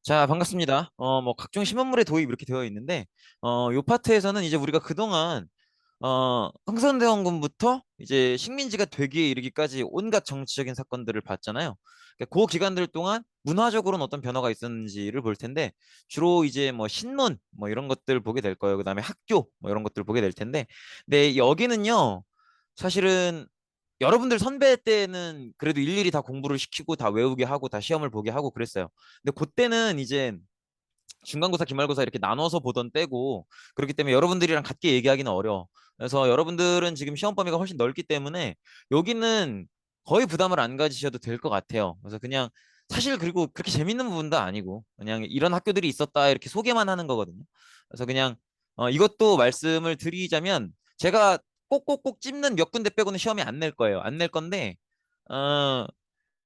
자, 반갑습니다. 뭐, 각종 신문물의 도입 이렇게 되어 있는데, 요 파트에서는 이제 우리가 그동안, 흥선대원군부터 이제 식민지가 되기에 이르기까지 온갖 정치적인 사건들을 봤잖아요. 그러니까 그 기간들 동안 문화적으로는 어떤 변화가 있었는지를 볼 텐데, 주로 이제 뭐 신문, 뭐 이런 것들 보게 될 거예요. 그 다음에 학교, 뭐 이런 것들 보게 될 텐데, 근데 여기는요, 사실은 여러분들 선배 때는 그래도 일일이 다 공부를 시키고 다 외우게 하고 다 시험을 보게 하고 그랬어요. 근데 그때는 이제 중간고사, 기말고사 이렇게 나눠서 보던 때고 그렇기 때문에 여러분들이랑 같게 얘기하기는 어려워. 그래서 여러분들은 지금 시험 범위가 훨씬 넓기 때문에 여기는 거의 부담을 안 가지셔도 될 것 같아요. 그래서 그냥 사실 그리고 그렇게 재밌는 부분도 아니고 그냥 이런 학교들이 있었다 이렇게 소개만 하는 거거든요. 그래서 그냥 이것도 말씀을 드리자면 제가 꼭꼭꼭 찝는 몇 군데 빼고는 시험에 안 낼 거예요. 안 낼 건데 어,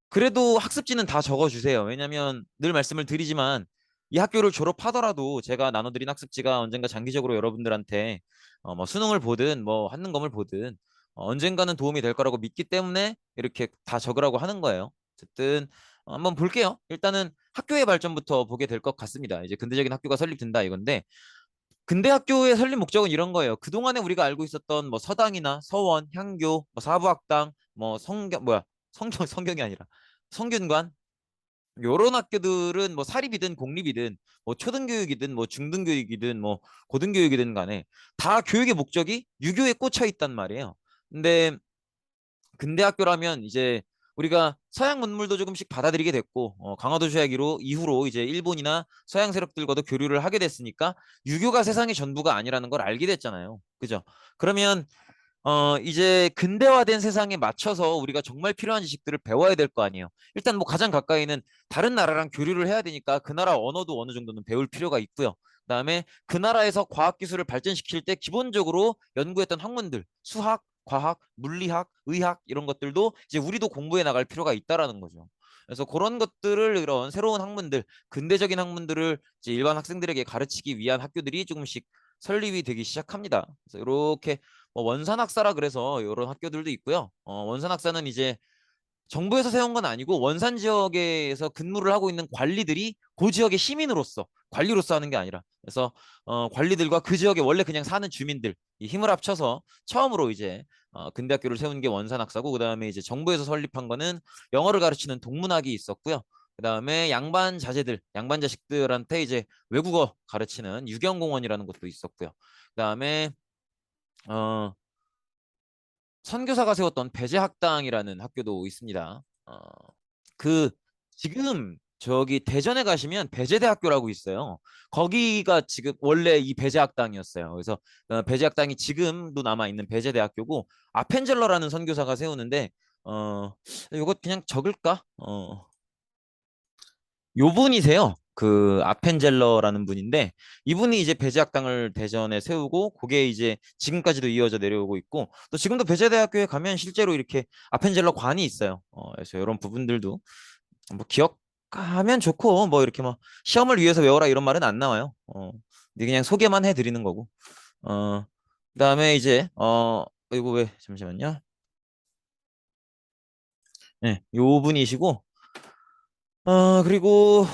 그래도 학습지는 다 적어주세요. 왜냐면 늘 말씀을 드리지만 이 학교를 졸업하더라도 제가 나눠드린 학습지가 언젠가 장기적으로 여러분들한테 뭐 수능을 보든 뭐 한능검을 보든 언젠가는 도움이 될 거라고 믿기 때문에 이렇게 다 적으라고 하는 거예요. 어쨌든 한번 볼게요. 일단은 학교의 발전부터 보게 될 것 같습니다. 이제 근대적인 학교가 설립된다 이건데 근대 학교의 설립 목적은 이런 거예요. 그동안에 우리가 알고 있었던 뭐 서당이나 서원, 향교, 뭐 사부학당, 뭐 성경 뭐야 성경이 아니라 성균관 요런 학교들은 뭐 사립이든 공립이든 뭐 초등교육이든 뭐 중등교육이든 뭐 고등교육이든 간에 다 교육의 목적이 유교에 꽂혀 있단 말이에요. 근데 근대 학교라면 이제 우리가 서양 문물도 조금씩 받아들이게 됐고 강화도 조약 이후로 이제 일본이나 서양 세력들과도 교류를 하게 됐으니까 유교가 세상의 전부가 아니라는 걸 알게 됐잖아요. 그죠? 그러면 이제 근대화된 세상에 맞춰서 우리가 정말 필요한 지식들을 배워야 될 거 아니에요. 일단 뭐 가장 가까이는 다른 나라랑 교류를 해야 되니까 그 나라 언어도 어느 정도는 배울 필요가 있고요. 그다음에 그 나라에서 과학기술을 발전시킬 때 기본적으로 연구했던 학문들, 수학, 과학, 물리학, 의학 이런 것들도 이제 우리도 공부해 나갈 필요가 있다라는 거죠. 그래서 그런 것들을 이런 새로운 학문들, 근대적인 학문들을 이제 일반 학생들에게 가르치기 위한 학교들이 조금씩 설립이 되기 시작합니다. 그래서 이렇게 원산학사라 그래서 이런 학교들도 있고요. 원산학사는 이제 정부에서 세운 건 아니고 원산 지역에서 근무를 하고 있는 관리들이 그 지역의 시민으로서 관리로서 하는 게 아니라 그래서 관리들과 그 지역에 원래 그냥 사는 주민들 이 힘을 합쳐서 처음으로 이제 근대학교를 세운 게 원산학사고 그다음에 이제 정부에서 설립한 거는 영어를 가르치는 동문학이 있었고요. 그다음에 양반 자제들, 양반 자식들한테 이제 외국어 가르치는 유경공원이라는 것도 있었고요. 그다음에 어, 선교사가 세웠던 배제학당이라는 학교도 있습니다. 그 지금 저기 대전에 가시면 배제대학교라고 있어요. 거기가 지금 원래 이 배제학당이었어요. 그래서 배제학당이 지금도 남아 있는 배제대학교고 아펜젤러라는 선교사가 세우는데 이거 그냥 적을까? 요 분이세요. 그 아펜젤러라는 분인데 이분이 이제 배제학당을 대전에 세우고 그게 이제 지금까지도 이어져 내려오고 있고 또 지금도 배제대학교에 가면 실제로 이렇게 아펜젤러 관이 있어요. 그래서 이런 부분들도 뭐 기억하면 좋고 뭐 이렇게 뭐 시험을 위해서 외워라 이런 말은 안 나와요. 근데 그냥 소개만 해드리는 거고. 어 그다음에 이제 이거 왜 잠시만요. 네, 요 분이시고 그리고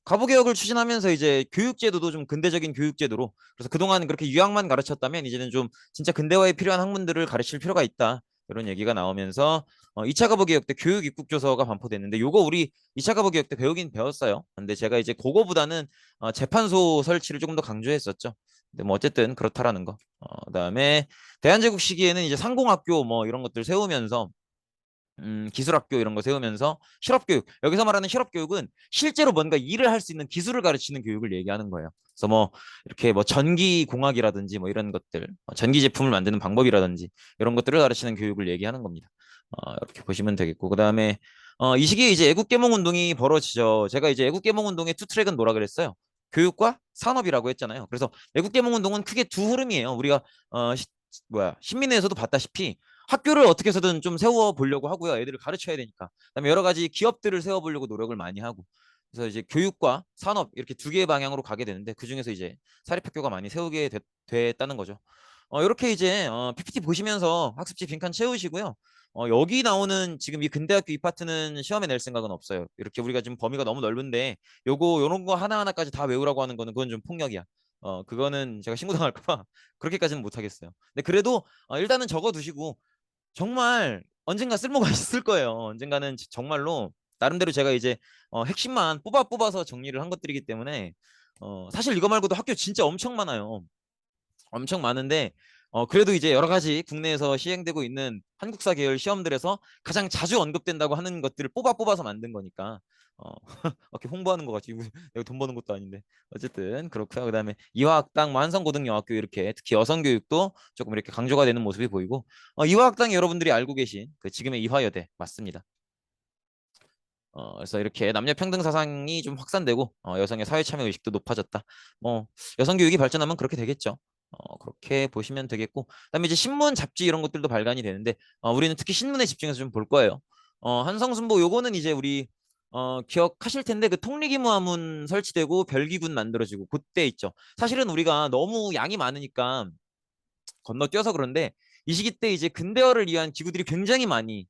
가부개혁을 추진하면서 이제 교육제도도 좀 근대적인 교육제도로 그래서 그동안 그렇게 유학만 가르쳤다면 이제는 좀 진짜 근대화에 필요한 학문들을 가르칠 필요가 있다. 이런 얘기가 나오면서 2차 가부개혁 때 교육 입국조서가 반포됐는데 요거 우리 2차 가부개혁 때 배우긴 배웠어요. 근데 제가 이제 그거보다는 재판소 설치를 조금 더 강조했었죠. 근데 뭐 어쨌든 그렇다라는 거. 그다음에 대한제국 시기에는 이제 상공학교 뭐 이런 것들 세우면서 기술학교 이런 거 세우면서 실업교육 여기서 말하는 실업교육은 실제로 뭔가 일을 할 수 있는 기술을 가르치는 교육을 얘기하는 거예요. 그래서 뭐 이렇게 뭐 전기공학이라든지 뭐 이런 것들 전기 제품을 만드는 방법이라든지 이런 것들을 가르치는 교육을 얘기하는 겁니다. 이렇게 보시면 되겠고 그다음에 이 시기에 이제 애국개몽 운동이 벌어지죠. 제가 이제 애국개몽 운동의 투 트랙은 뭐라 그랬어요? 교육과 산업이라고 했잖아요. 그래서 애국개몽 운동은 크게 두 흐름이에요. 우리가 신민회에서도 봤다시피 학교를 어떻게 해서든 좀 세워 보려고 하고요. 애들을 가르쳐야 되니까. 그다음에 여러 가지 기업들을 세워 보려고 노력을 많이 하고. 그래서 이제 교육과 산업 이렇게 두 개의 방향으로 가게 되는데 그중에서 이제 사립학교가 많이 세우게 됐다는 거죠. 이렇게 이제 PPT 보시면서 학습지 빈칸 채우시고요. 여기 나오는 지금 이 근대학교 이 파트는 시험에 낼 생각은 없어요. 이렇게 우리가 지금 범위가 너무 넓은데 요런 거 하나하나까지 다 외우라고 하는 거는 그건 좀 폭력이야. 그거는 제가 신고당할까 봐 그렇게까지는 못 하겠어요. 근데 그래도 일단은 적어 두시고 정말 언젠가 쓸모가 있을 거예요. 언젠가는 정말로 나름대로 제가 이제 핵심만 뽑아서 정리를 한 것들이기 때문에 사실 이거 말고도 학교 진짜 엄청 많아요. 엄청 많은데 그래도 이제 여러 가지 국내에서 시행되고 있는 한국사 계열 시험들에서 가장 자주 언급된다고 하는 것들을 뽑아서 만든 거니까 이렇게 홍보하는 것 같지. 내가 돈 버는 것도 아닌데 어쨌든 그렇고요. 그다음에 이화학당, 뭐 한성고등여학교 이렇게 특히 여성 교육도 조금 이렇게 강조가 되는 모습이 보이고 이화학당이 여러분들이 알고 계신 그 지금의 이화여대 맞습니다. 그래서 이렇게 남녀 평등 사상이 좀 확산되고 여성의 사회 참여 의식도 높아졌다. 뭐 여성 교육이 발전하면 그렇게 되겠죠. 그렇게 보시면 되겠고, 그다음에 이제 신문, 잡지 이런 것들도 발간이 되는데 우리는 특히 신문에 집중해서 좀 볼 거예요. 한성순보 요거는 이제 우리 기억하실 텐데 그 통리기무화문 설치되고 별기군 만들어지고 그때 있죠. 사실은 우리가 너무 양이 많으니까 건너뛰어서 그런데 이 시기 때 이제 근대화를 위한 기구들이 굉장히 많이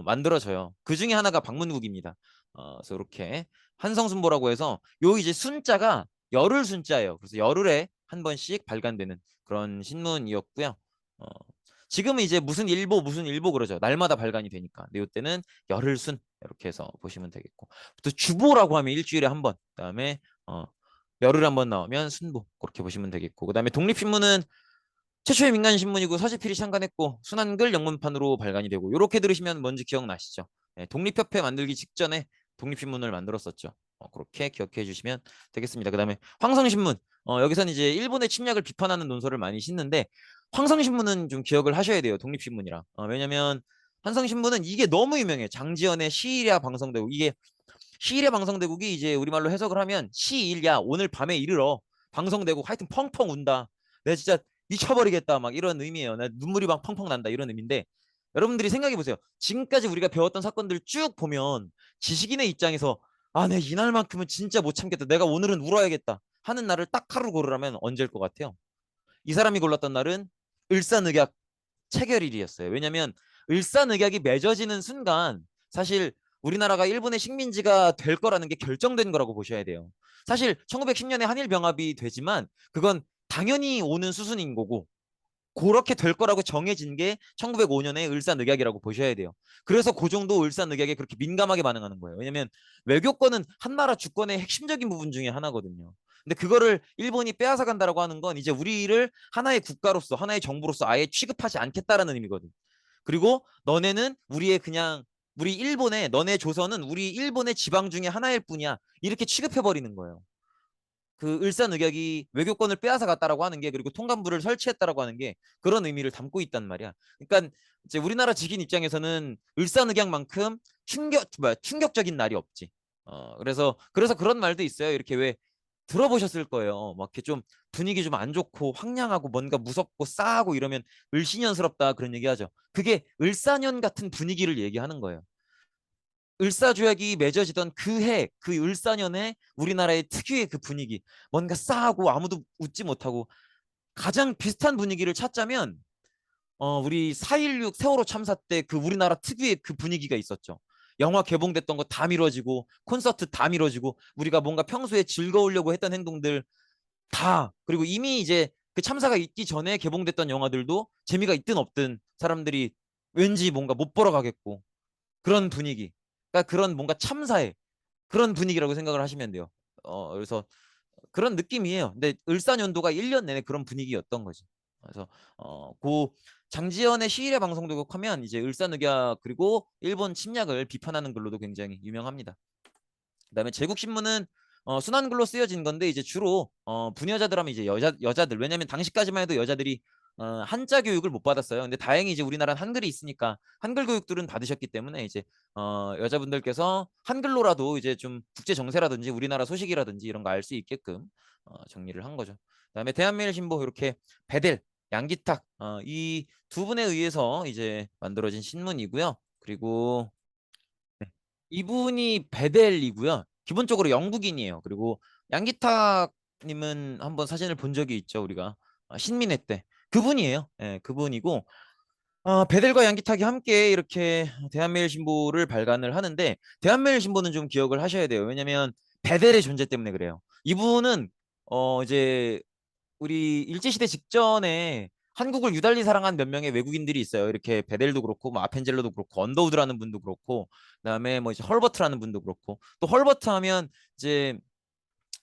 만들어져요. 그 중에 하나가 방문국입니다. 그래서 이렇게 한성순보라고 해서 요 이제 순자가 열흘 순자예요. 그래서 열흘에 한 번씩 발간되는 그런 신문이었고요. 어, 지금은 이제 무슨 일보 그러죠. 날마다 발간이 되니까. 근데 이때는 열흘 순 이렇게 해서 보시면 되겠고. 또 주보라고 하면 일주일에 한 번. 그다음에 열흘 한 번 나오면 순보 그렇게 보시면 되겠고. 그다음에 독립신문은 최초의 민간 신문이고 서지필이 창간했고 순한글 영문판으로 발간이 되고 이렇게 들으시면 뭔지 기억나시죠? 네, 독립협회 만들기 직전에 독립신문을 만들었었죠. 그렇게 기억해 주시면 되겠습니다. 그다음에 황성신문 여기서는 이제 일본의 침략을 비판하는 논설을 많이 싣는데 황성신문은 좀 기억을 하셔야 돼요. 독립신문이라. 왜냐면 한성신문은 이게 너무 유명해. 장지연의 시일야 방송대국 이게 시일야 방송대국이 이제 우리말로 해석을 하면 시일야 오늘 밤에 이르러 방송대국 하여튼 펑펑 운다. 내가 진짜 미쳐버리겠다 막 이런 의미예요. 나 눈물이 막 펑펑 난다 이런 의미인데 여러분들이 생각해 보세요. 지금까지 우리가 배웠던 사건들 쭉 보면 지식인의 입장에서 아, 내 이날만큼은 진짜 못 참겠다. 내가 오늘은 울어야겠다 하는 날을 딱 하루 고르라면 언제일 것 같아요? 이 사람이 골랐던 날은 을사늑약 체결일이었어요. 왜냐하면 을사늑약이 맺어지는 순간 사실 우리나라가 일본의 식민지가 될 거라는 게 결정된 거라고 보셔야 돼요. 사실 1910년에 한일 병합이 되지만 그건 당연히 오는 수순인 거고 그렇게 될 거라고 정해진 게 1905년에 을사늑약이라고 보셔야 돼요. 그래서 그 정도 을사늑약에 그렇게 민감하게 반응하는 거예요. 왜냐하면 외교권은 한 나라 주권의 핵심적인 부분 중에 하나거든요. 근데 그거를 일본이 빼앗아 간다라고 하는 건 이제 우리를 하나의 국가로서 하나의 정부로서 아예 취급하지 않겠다라는 의미거든. 그리고 너네는 우리의 그냥 우리 일본의 너네 조선은 우리 일본의 지방 중에 하나일 뿐이야. 이렇게 취급해 버리는 거예요. 그 을사늑약이 외교권을 빼앗아 갔다라고 하는 게 그리고 통감부를 설치했다라고 하는 게 그런 의미를 담고 있단 말이야. 그러니까 이제 우리나라 직인 입장에서는 을사늑약만큼 충격적인 날이 없지. 그래서 그런 말도 있어요. 이렇게 왜 들어보셨을 거예요. 막 이렇게 좀 분위기 좀 안 좋고 황량하고 뭔가 무섭고 싸하고 이러면 을씨년스럽다 그런 얘기하죠. 그게 을사년 같은 분위기를 얘기하는 거예요. 을사조약이 맺어지던 그 해, 그 을사년에 우리나라의 특유의 그 분위기, 뭔가 싸하고 아무도 웃지 못하고 가장 비슷한 분위기를 찾자면 우리 4.16 세월호 참사 때 그 우리나라 특유의 그 분위기가 있었죠. 영화 개봉됐던 거 다 미뤄지고 콘서트 다 미뤄지고 우리가 뭔가 평소에 즐거우려고 했던 행동들 다 그리고 이미 이제 그 참사가 있기 전에 개봉됐던 영화들도 재미가 있든 없든 사람들이 왠지 뭔가 못 보러 가겠고 그런 분위기. 그러니까 그런 뭔가 참사의 그런 분위기라고 생각을 하시면 돼요. 그래서 그런 느낌이에요. 근데 을사년도가 1년 내내 그런 분위기였던 거지. 그래서 고 장지연의 시일의 방송도곡 하면 이제 을사늑약 그리고 일본 침략을 비판하는 글로도 굉장히 유명합니다. 그다음에 제국신문은 순한글로 쓰여진 건데 이제 주로 부녀자들 하면 이제 여자들 왜냐면 당시까지만 해도 여자들이 한자 교육을 못 받았어요. 근데 다행히 이제 우리나라는 한글이 있으니까 한글 교육들은 받으셨기 때문에 이제 여자분들께서 한글로라도 이제 좀 국제 정세라든지 우리나라 소식이라든지 이런 거 알 수 있게끔 정리를 한 거죠. 그다음에 대한매일신보 이렇게 배델, 양기탁 이 두 분에 의해서 이제 만들어진 신문이고요. 그리고 이분이 베델이고요. 기본적으로 영국인이에요. 그리고 양기탁님은 한번 사진을 본 적이 있죠, 우리가. 신민회 때. 그분이에요. 예, 그분이고 베델과 양기탁이 함께 이렇게 대한매일신보를 발간을 하는데 대한매일신보는 좀 기억을 하셔야 돼요. 왜냐면 베델의 존재 때문에 그래요. 이분은 이제 우리 일제시대 직전에 한국을 유달리 사랑한 몇 명의 외국인들이 있어요. 이렇게 베델도 그렇고, 뭐 아펜젤러도 그렇고, 언더우드라는 분도 그렇고, 그다음에 뭐 이제 헐버트라는 분도 그렇고, 또 헐버트 하면 이제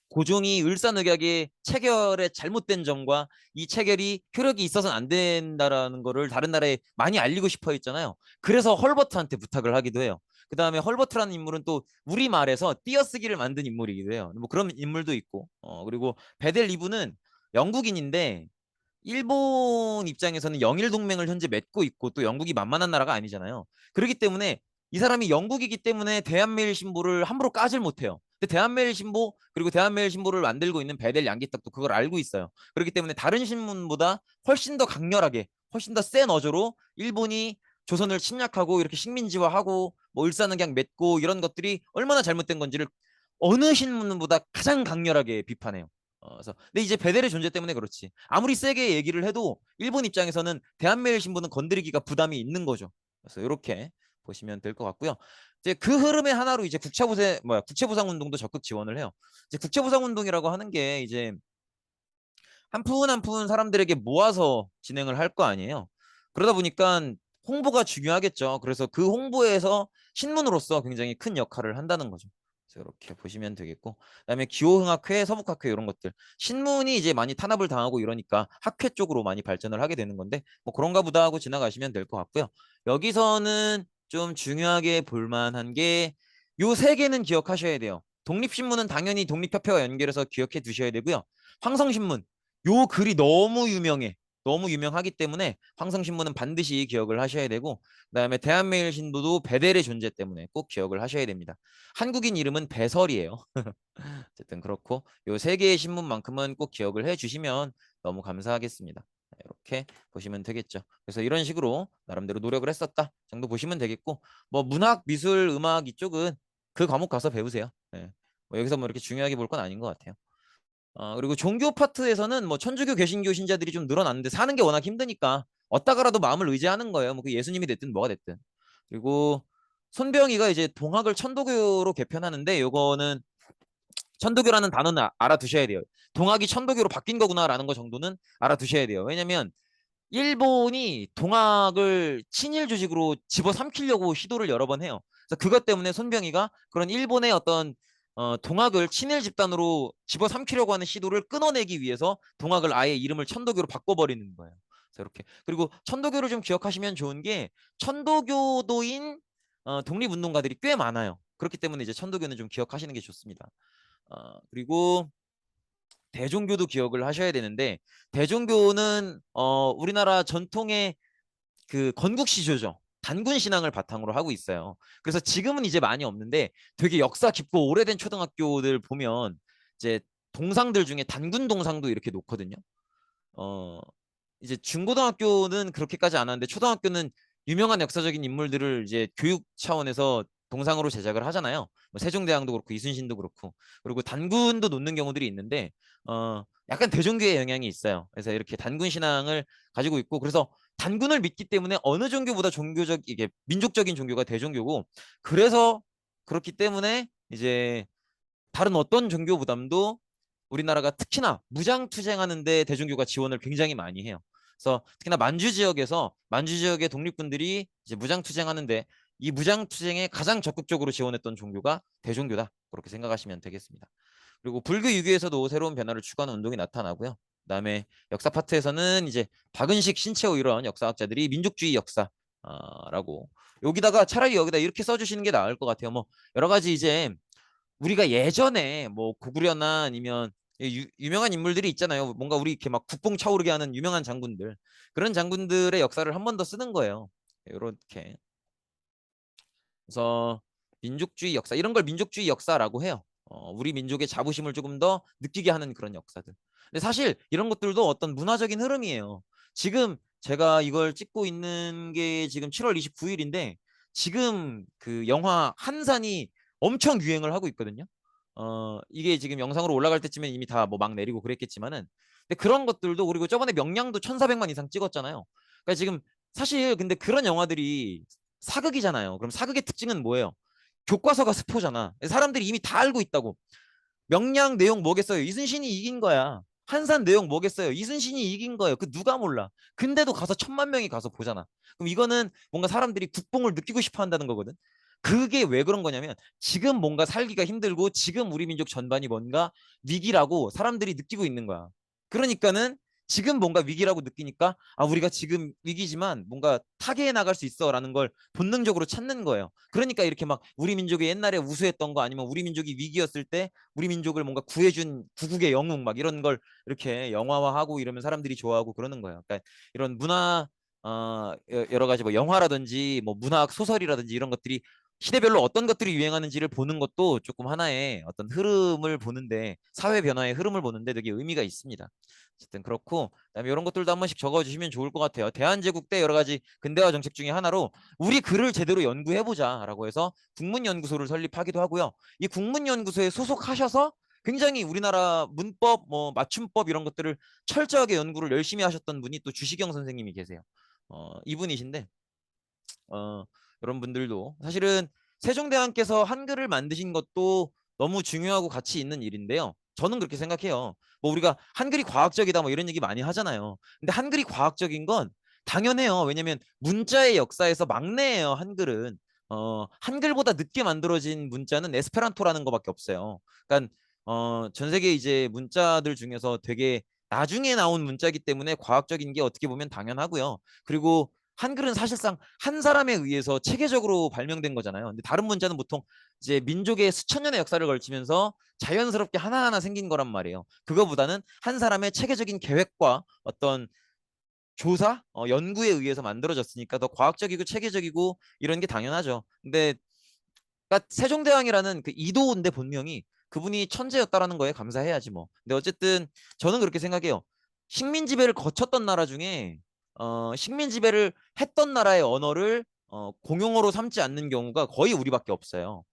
고종이 을사늑약의 체결의 잘못된 점과 이 체결이 효력이 있어서는 안 된다라는 거를 다른 나라에 많이 알리고 싶어 했잖아요. 그래서 헐버트한테 부탁을 하기도 해요. 그 다음에 헐버트라는 인물은 또 우리말에서 띄어쓰기를 만든 인물이기도 해요. 뭐 그런 인물도 있고, 그리고 베델 리브는 영국인인데 일본 입장에서는 영일 동맹을 현재 맺고 있고 또 영국이 만만한 나라가 아니잖아요. 그렇기 때문에 이 사람이 영국이기 때문에 대한매일신보를 함부로 까질 못해요. 근데 대한매일신보 그리고 대한매일신보를 만들고 있는 베델 양기탁도 그걸 알고 있어요. 그렇기 때문에 다른 신문보다 훨씬 더 강렬하게 훨씬 더 센 어조로 일본이 조선을 침략하고 이렇게 식민지화하고 뭐 을사늑약 맺고 이런 것들이 얼마나 잘못된 건지를 어느 신문보다 가장 강렬하게 비판해요. 그래서 근데 이제 베델의 존재 때문에 그렇지. 아무리 세게 얘기를 해도 일본 입장에서는 대한매일 신보는 건드리기가 부담이 있는 거죠. 그래서 이렇게 보시면 될 것 같고요. 이제 그 흐름의 하나로 이제 국채보상 운동도 적극 지원을 해요. 이제 국채보상 운동이라고 하는 게 이제 한 푼 한 푼 사람들에게 모아서 진행을 할 거 아니에요. 그러다 보니까 홍보가 중요하겠죠. 그래서 그 홍보에서 신문으로서 굉장히 큰 역할을 한다는 거죠. 그래서 이렇게 보시면 되겠고, 그다음에 기호흥학회, 서북학회 이런 것들 신문이 이제 많이 탄압을 당하고 이러니까 학회 쪽으로 많이 발전을 하게 되는 건데 뭐 그런가 보다 하고 지나가시면 될 것 같고요. 여기서는 좀 중요하게 볼 만한 게 요 세 개는 기억하셔야 돼요. 독립신문은 당연히 독립협회와 연결해서 기억해 두셔야 되고요. 황성신문 요 글이 너무 유명해. 너무 유명하기 때문에 황성신문은 반드시 기억을 하셔야 되고 그다음에 대한매일신보도 베델의 존재 때문에 꼭 기억을 하셔야 됩니다. 한국인 이름은 배설이에요. 어쨌든 그렇고 요 세 개의 신문만큼은 꼭 기억을 해주시면 너무 감사하겠습니다. 이렇게 보시면 되겠죠. 그래서 이런 식으로 나름대로 노력을 했었다 정도 보시면 되겠고 뭐 문학, 미술, 음악 이쪽은 그 과목 가서 배우세요. 네. 뭐 여기서 뭐 이렇게 중요하게 볼 건 아닌 것 같아요. 그리고 종교 파트에서는 뭐 천주교, 개신교 신자들이 좀 늘어났는데 사는 게 워낙 힘드니까 어디다가라도 마음을 의지하는 거예요. 뭐 그 예수님이 됐든 뭐가 됐든. 그리고 손병희가 이제 동학을 천도교로 개편하는데 요거는 천도교라는 단어는 알아두셔야 돼요. 동학이 천도교로 바뀐 거구나라는 거 정도는 알아두셔야 돼요. 왜냐면 일본이 동학을 친일 조직으로 집어삼키려고 시도를 여러 번 해요. 그래서 그것 때문에 손병희가 그런 일본의 어떤 동학을 친일 집단으로 집어삼키려고 하는 시도를 끊어내기 위해서 동학을 아예 이름을 천도교로 바꿔버리는 거예요. 그래서 이렇게 그리고 천도교를 좀 기억하시면 좋은 게 천도교도인 독립운동가들이 꽤 많아요. 그렇기 때문에 이제 천도교는 좀 기억하시는 게 좋습니다. 그리고 대종교도 기억을 하셔야 되는데 대종교는 우리나라 전통의 그 건국시조죠. 단군 신앙을 바탕으로 하고 있어요. 그래서 지금은 이제 많이 없는데 되게 역사 깊고 오래된 초등학교들 보면 이제 동상들 중에 단군 동상도 이렇게 놓거든요. 어, 이제 중고등학교는 그렇게까지 안 하는데 초등학교는 유명한 역사적인 인물들을 이제 교육 차원에서 동상으로 제작을 하잖아요. 뭐 세종대왕도 그렇고 이순신도 그렇고 그리고 단군도 놓는 경우들이 있는데 약간 대종교의 영향이 있어요. 그래서 이렇게 단군 신앙을 가지고 있고 그래서 단군을 믿기 때문에 어느 종교보다 종교적 이게 민족적인 종교가 대종교고 그래서 그렇기 때문에 이제 다른 어떤 종교보담도 우리나라가 특히나 무장투쟁하는데 대종교가 지원을 굉장히 많이 해요. 그래서 특히나 만주 지역에서 만주 지역의 독립군들이 이제 무장투쟁하는데 이 무장투쟁에 가장 적극적으로 지원했던 종교가 대종교다. 그렇게 생각하시면 되겠습니다. 그리고 불교 유교에서도 새로운 변화를 추구하는 운동이 나타나고요. 그다음에 역사 파트에서는 이제 박은식, 신채호 이런 역사학자들이 민족주의 역사라고 여기다가 차라리 여기다 이렇게 써주시는 게 나을 것 같아요. 뭐 여러 가지 이제 우리가 예전에 뭐 고구려나 아니면 유명한 인물들이 있잖아요. 뭔가 우리 이렇게 막 국뽕 차오르게 하는 유명한 장군들. 그런 장군들의 역사를 한 번 더 쓰는 거예요. 이렇게. 그래서 민족주의 역사 이런 걸 민족주의 역사라고 해요. 우리 민족의 자부심을 조금 더 느끼게 하는 그런 역사들. 근데 사실 이런 것들도 어떤 문화적인 흐름이에요. 지금 제가 이걸 찍고 있는 게 지금 7월 29일인데 지금 그 영화 한산이 엄청 유행을 하고 있거든요. 이게 지금 영상으로 올라갈 때쯤엔 이미 다 뭐 막 내리고 그랬겠지만은, 근데 그런 것들도, 그리고 저번에 명량도 1,400만 이상 찍었잖아요. 그러니까 지금 사실 근데 그런 영화들이 사극이잖아요. 그럼 사극의 특징은 뭐예요? 교과서가 스포잖아. 사람들이 이미 다 알고 있다고. 명량 내용 뭐겠어요? 이순신이 이긴 거야. 한산 내용 뭐겠어요? 이순신이 이긴 거예요. 그 누가 몰라. 근데도 가서 1,000만 명이 가서 보잖아. 그럼 이거는 뭔가 사람들이 국뽕을 느끼고 싶어 한다는 거거든. 그게 왜 그런 거냐면, 지금 뭔가 살기가 힘들고 지금 우리 민족 전반이 뭔가 위기라고 사람들이 느끼고 있는 거야. 그러니까는 지금 뭔가 위기라고 느끼니까, 아, 우리가 지금 위기지만 뭔가 타개해 나갈 수 있어라는 걸 본능적으로 찾는 거예요. 그러니까 이렇게 막 우리 민족이 옛날에 우수했던 거, 아니면 우리 민족이 위기였을 때 우리 민족을 뭔가 구해준 구국의 영웅 막 이런 걸 이렇게 영화화하고 이러면 사람들이 좋아하고 그러는 거예요. 그러니까 이런 문화, 여러 가지 뭐 영화라든지 뭐 문학 소설이라든지 이런 것들이 시대별로 어떤 것들이 유행하는지를 보는 것도 조금 하나의 어떤 흐름을 보는데, 사회 변화의 흐름을 보는데 되게 의미가 있습니다. 어쨌든 그렇고, 그다음에 이런 것들도 한 번씩 적어주시면 좋을 것 같아요. 대한제국 때 여러 가지 근대화 정책 중에 하나로 우리 글을 제대로 연구해보자라고 해서 국문연구소를 설립하기도 하고요. 이 국문연구소에 소속하셔서 굉장히 우리나라 문법, 뭐 맞춤법 이런 것들을 철저하게 연구를 열심히 하셨던 분이 또 주시경 선생님이 계세요. 이분이신데, 어, 이런 분들도 사실은 세종대왕께서 한글을 만드신 것도 너무 중요하고 가치 있는 일인데요. 저는 그렇게 생각해요. 뭐 우리가 한글이 과학적이다 뭐 이런 얘기 많이 하잖아요. 근데 한글이 과학적인 건 당연해요. 왜냐면 문자의 역사에서 막내예요, 한글은. 한글보다 늦게 만들어진 문자는 에스페란토라는 거밖에 없어요. 그러니까 전 세계 이제 문자들 중에서 되게 나중에 나온 문자이기 때문에 과학적인 게 어떻게 보면 당연하고요. 그리고 한글은 사실상 한 사람에 의해서 체계적으로 발명된 거잖아요. 근데 다른 문자는 보통 이제 민족의 수천 년의 역사를 걸치면서 자연스럽게 하나하나 생긴 거란 말이에요. 그거보다는 한 사람의 체계적인 계획과 어떤 조사, 연구에 의해서 만들어졌으니까 더 과학적이고 체계적이고 이런 게 당연하죠. 근데 그러니까 세종대왕이라는 그 이도인데 본명이, 그분이 천재였다라는 거에 감사해야지 뭐. 근데 어쨌든 저는 그렇게 생각해요. 식민 지배를 거쳤던 나라 중에 식민 지배를 했던 나라의 언어를 공용어로 삼지 않는 경우가 거의 우리밖에 없어요.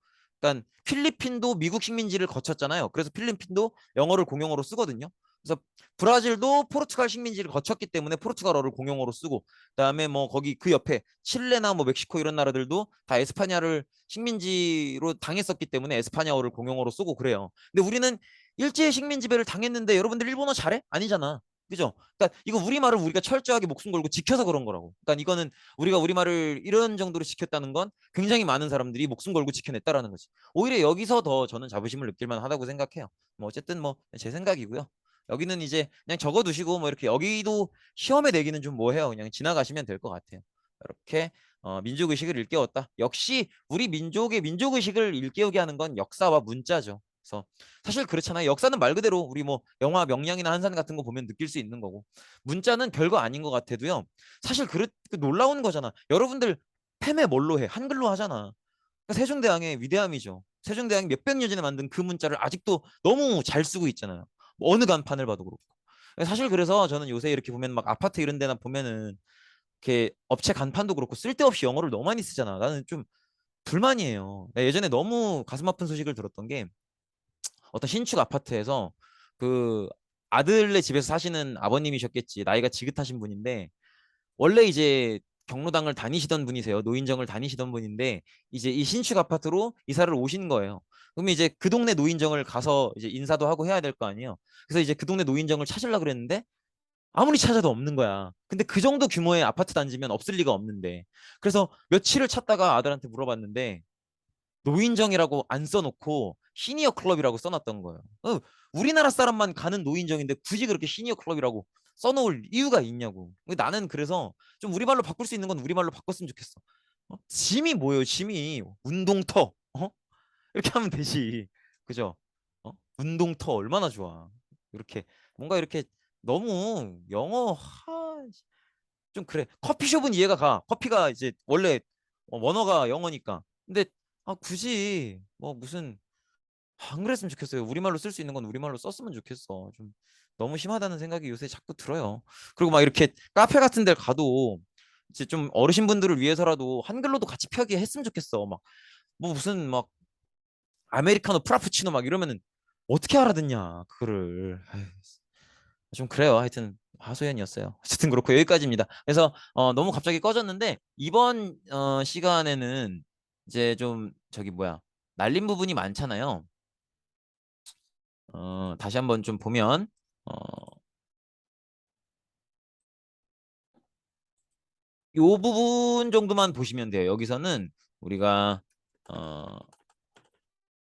그러니까 필리핀도 미국 식민지를 거쳤잖아요. 그래서 필리핀도 영어를 공용어로 쓰거든요. 그래서 브라질도 포르투갈 식민지를 거쳤기 때문에 포르투갈어를 공용어로 쓰고, 그다음에 뭐 거기 그 옆에 칠레나 뭐 멕시코 이런 나라들도 다 에스파냐를 식민지로 당했었기 때문에 에스파냐어를 공용어로 쓰고 그래요. 근데 우리는 일제의 식민 지배를 당했는데 여러분들 일본어 잘해? 아니잖아. 그죠? 그러니까 이거 우리말을 우리가 철저하게 목숨 걸고 지켜서 그런 거라고. 그러니까 이거는 우리가 우리말을 이런 정도로 지켰다는 건 굉장히 많은 사람들이 목숨 걸고 지켜냈다라는 거지. 오히려 여기서 더 저는 자부심을 느낄 만하다고 생각해요. 뭐 어쨌든 뭐 제 생각이고요. 여기는 이제 그냥 적어두시고 뭐 이렇게 여기도 시험에 내기는 좀 뭐해요. 그냥 지나가시면 될 것 같아요. 이렇게 민족의식을 일깨웠다. 역시 우리 민족의 민족의식을 일깨우게 하는 건 역사와 문자죠. 그래서 사실 그렇잖아요. 역사는 말 그대로 우리 뭐 영화 명량이나 한산 같은 거 보면 느낄 수 있는 거고, 문자는 별거 아닌 것 같아도요. 사실 그 놀라운 거잖아. 여러분들 팸에 뭘로 해? 한글로 하잖아. 그러니까 세종대왕의 위대함이죠. 세종대왕이 몇백 년 전에 만든 그 문자를 아직도 너무 잘 쓰고 있잖아요. 뭐 어느 간판을 봐도 그렇고. 사실 그래서 저는 요새 이렇게 보면 막 아파트 이런 데나 보면은 이렇게 업체 간판도 그렇고 쓸데없이 영어를 너무 많이 쓰잖아. 나는 좀 불만이에요. 예전에 너무 가슴 아픈 소식을 들었던 게, 어떤 신축 아파트에서 그 아들네 집에서 사시는 아버님이셨겠지. 나이가 지긋하신 분인데 원래 이제 경로당을 다니시던 분이세요. 노인정을 다니시던 분인데 이제 이 신축 아파트로 이사를 오신 거예요. 그러면 이제 그 동네 노인정을 가서 이제 인사도 하고 해야 될 거 아니에요. 그래서 이제 그 동네 노인정을 찾으려고 그랬는데 아무리 찾아도 없는 거야. 근데 그 정도 규모의 아파트 단지면 없을 리가 없는데. 그래서 며칠을 찾다가 아들한테 물어봤는데 노인정이라고 안 써놓고 시니어 클럽이라고 써놨던 거예요. 우리나라 사람만 가는 노인정인데 굳이 그렇게 시니어 클럽이라고 써놓을 이유가 있냐고. 나는 그래서 좀 우리말로 바꿀 수 있는 건 우리말로 바꿨으면 좋겠어. 짐이 뭐예요, 짐이. 운동터. 이렇게 하면 되지. 그죠? 운동터 얼마나 좋아. 이렇게 뭔가 이렇게 너무 영어 좀 그래. 커피숍은 이해가 가. 커피가 이제 원래 원어가 영어니까. 근데 굳이 뭐 무슨 안 그랬으면 좋겠어요. 우리말로 쓸 수 있는 건 우리말로 썼으면 좋겠어. 좀 너무 심하다는 생각이 요새 자꾸 들어요. 그리고 막 이렇게 카페 같은 데 가도 이제 좀 어르신분들을 위해서라도 한글로도 같이 펴게 했으면 좋겠어. 막 뭐 무슨 막 아메리카노 프라푸치노 막 이러면은 어떻게 알아듣냐 그거를. 아유, 좀 그래요. 하여튼 하소연이었어요. 어쨌든 그렇고 여기까지입니다. 그래서 너무 갑자기 꺼졌는데 이번 시간에는 이제 좀 저기 뭐야 날린 부분이 많잖아요. 다시 한번 좀 보면 어, 요 부분 정도만 보시면 돼요. 여기서는 우리가 어,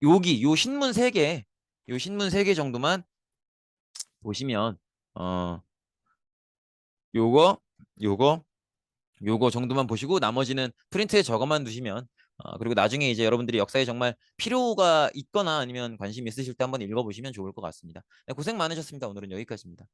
요 신문 요 신문 세 개 정도만 보시면 어, 요거 요거 요거 정도만 보시고 나머지는 프린트에 적어만 두시면 그리고 나중에 이제 여러분들이 역사에 정말 필요가 있거나 아니면 관심 있으실 때 한번 읽어보시면 좋을 것 같습니다. 네, 고생 많으셨습니다. 오늘은 여기까지입니다.